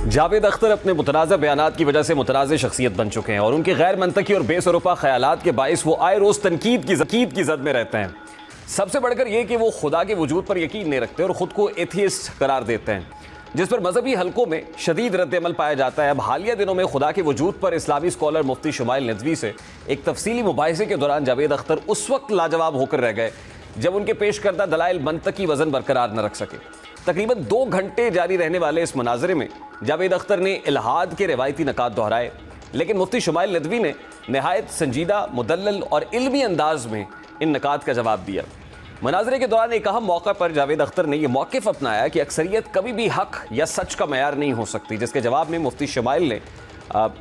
जावेद अख्तर अपने मुतनाज़ा बयानात की वजह से मुतनाज़ शख्सियत बन चुके हैं और उनके गैर मंतकी और बेसरुपा ख्यालात के बाइस वो आए रोज़ तनकीद की जद में रहते हैं। सबसे बढ़कर यह कि वो खुदा के वजूद पर यकीन नहीं रखते और ख़ुद को एथियस्ट करार देते हैं, जिस पर मजहबी हलकों में शदीद रद्द-ए-अमल पाया जाता है। अब हालिया दिनों में खुदा के वजूद पर इस्लामी स्कॉलर मुफ्ती शुमाइल नदवी से एक तफसीली मुबाहिसे के दौरान जावेद अख्तर उस वक्त लाजवाब होकर रह गए जब उनके पेश करदा दलाइल मंतकी वजन बरकरार न रख सके। तकरीबन 2 घंटे जारी रहने वाले इस मुनाजरे में जावेद अख्तर ने इल्हाद के रिवायती नकात दोहराए, लेकिन मुफ्ती शुमाइल नदवी ने नहायत संजीदा, मुदल्लल और इल्मी अंदाज में इन नकात का जवाब दिया। मुनाजरे के दौरान एक अहम मौका पर जावेद अख्तर ने यह मौक़िफ़ अपनाया कि अक्सरियत कभी भी हक या सच का मयार नहीं हो सकती, जिसके जवाब में मुफ्ती शुमाइल ने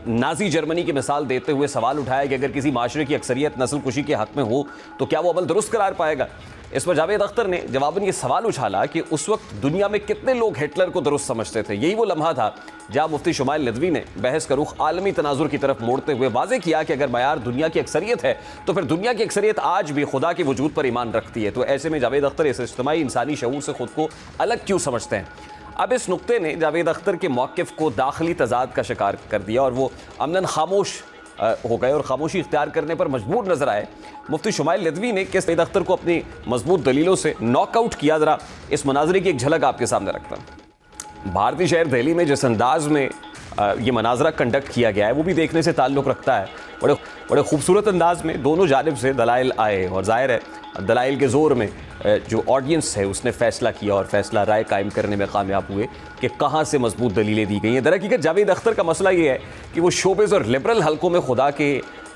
नाजी जर्मनी की मिसाल देते हुए सवाल उठाया कि अगर किसी माशरे की अक्सरियत नस्ल कुशी के हक में हो तो क्या वो अमल दुरुस्त करार पाएगा। इस पर जावेद अख्तर ने जवाबन ये सवाल उछाला कि उस वक्त दुनिया में कितने लोग हिटलर को दुरुस्त समझते थे। यही वो लम्हा था जहाँ मुफ्ती शुमाइल नदवी ने बहस का रुख आलमी तनाजुर की तरफ मोड़ते हुए वाज़ेह किया कि अगर मयार दुनिया की अक्सरियत है तो फिर दुनिया की अक्सरियत आज भी खुदा के वजूद पर ईमान रखती है। तो ऐसे में जावेद अख्तर इस इज्तिमाई इंसानी शऊर से खुद को अलग क्यों समझते हैं। अब इस नुक्ते ने जावेद अख्तर के मौक़िफ़ को दाखिली तज़ाद का शिकार कर दिया और वो अमनन खामोश हो गए और खामोशी इख्तियार करने पर मजबूर नजर आए। मुफ्ती शुमाइल नदवी ने किस जावेद अख्तर को अपनी मजबूत दलीलों से नॉकआउट किया, जरा इस मुनाजरे की एक झलक आपके सामने रखता हूँ। भारतीय शहर दिल्ली में जिस अंदाज में ये मनाजरा कंडक्ट किया गया है वो भी देखने से ताल्लुक़ रखता है। बड़े खूबसूरत अंदाज में दोनों जानिब से दलाइल आए और ज़ाहिर है दलाइल के ज़ोर में जो ऑडियंस है उसने फ़ैसला किया और फ़ैसला राय कायम करने में कामयाब हुए कि कहाँ से मजबूत दलीलें दी गई हैं। दरहकीकत जावेद अख्तर का मसला ये है कि वो शोबिज़ और लिबरल हलकों में खुदा के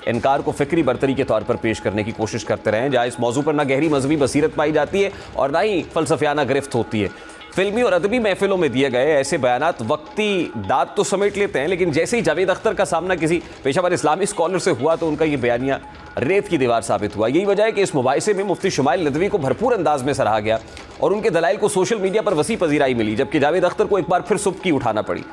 इनकार को फ़िक्री बर्तरी के तौर पर पेश करने की कोशिश करते रहे, जहाँ इस मौजू पर ना गहरी मजहबी बसीरत पाई जाती है और ना ही फ़लसफ़ियाना गिरफ्त होती है। फिल्मी और अदबी महफिलों में दिए गए ऐसे बयानात वक्ती दाद तो समेट लेते हैं, लेकिन जैसे ही जावेद अख्तर का सामना किसी पेशावर इस्लामी स्कॉलर से हुआ तो उनका ये बयानिया रेत की दीवार साबित हुआ। यही वजह है कि इस मुबाहिसे में मुफ्ती शुमाइल नदवी को भरपूर अंदाज में सराहा गया और उनके दलाइल को सोशल मीडिया पर वसी पजीराई मिली, जबकि जावेद अख्तर को एक बार फिर सुबकी उठाना पड़ी।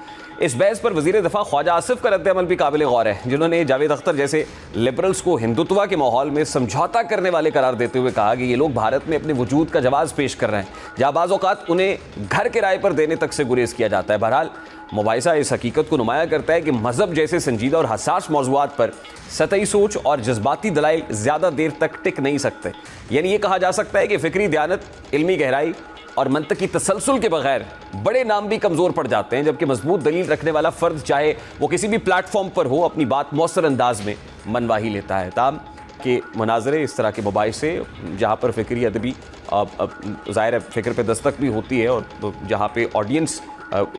इस बहस पर वज़ीर दिफा ख्वाजा आसिफ का रद्द-ए-अमल भी काबिल गौर है, जिन्होंने जावेद अख्तर जैसे लिबरल्स को हिंदुत्व के माहौल में समझौता करने वाले करार देते हुए कहा कि ये लोग भारत में अपने वजूद का जवाब पेश कर रहे हैं, जहाँ बाज़ औक़ात उन्हें घर किराए पर देने तक से गुरेज किया जाता है। बहरहाल मुबाहिसा इस हकीकत को नुमाया करता है कि मज़हब जैसे संजीदा और हसास मौज़ूआत पर सतही सोच और जज्बाती दलाइल ज़्यादा देर तक टिक नहीं सकते। यानी ये कहा जा सकता है कि फ़िक्री दयानत, इल्मी गहराई और मंतकी तसलसल के बगैर बड़े नाम भी कमज़ोर पड़ जाते हैं, जबकि मजबूत दलील रखने वाला फ़र्द चाहे वो किसी भी प्लेटफॉर्म पर हो अपनी बात मौसर अंदाज में मनवा ही लेता है। ताम के मुनाजरे इस तरह के मुबाहिसे जहाँ पर फ़िक्री अदबी ज़ाहिर फ़िक्र पे दस्तक भी होती है और जहाँ पे ऑडियंस